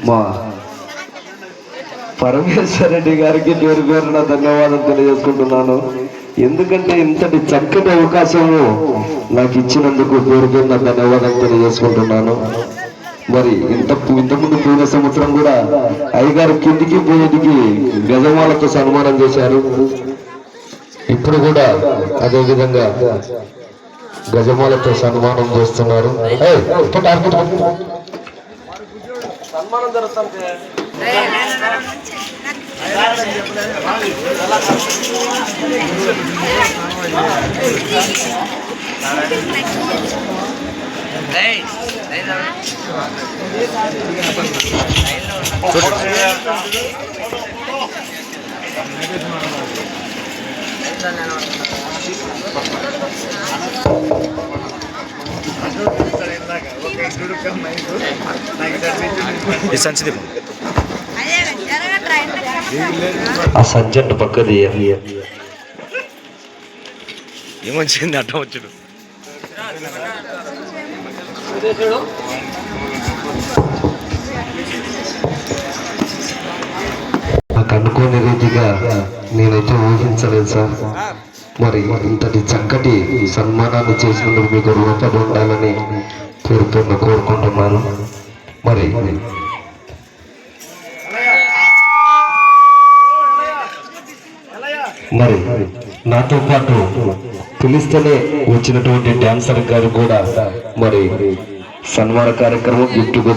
మా పరమేశ్వర రెడ్డి గారికి పేరు పేరున ధన్యవాదాలు తెలియజేసుకుంటున్నాను. ఎందుకంటే ఇంతటి చక్కటి అవకాశము నాకు ఇచ్చినందుకు పేరు పేరున ధన్యవాదాలు తెలియజేసుకుంటున్నాను. మరి ఇంతకుముందు పోయిన సంవత్సరం కూడా అయ్యగారు కిందికి పోయేటికి గజమాలతో సన్మానం చేశారు. ఇప్పుడు కూడా అదే విధంగా గజమాలతో సన్మానం చేస్తున్నారు. సన్మానం జరుగుతుంది. ఆ సంచండి పక్కది ఏమొచ్చింది అట్ట వచ్చాడు. నాకు అనుకోని రీతిగా నేనైతే ఊహించలేదు సార్. మరి ఇంతటి చక్కటి సన్మానాన్ని చేసినందుకు మీకు రూపడి ఉండాలని కోరుకుంటున్నాను. మరి నాతో పాటు పిలిస్తేనే వచ్చినటువంటి డాన్సర్ గారు కూడా మరి సన్మాన కార్యక్రమం గిఫ్ట్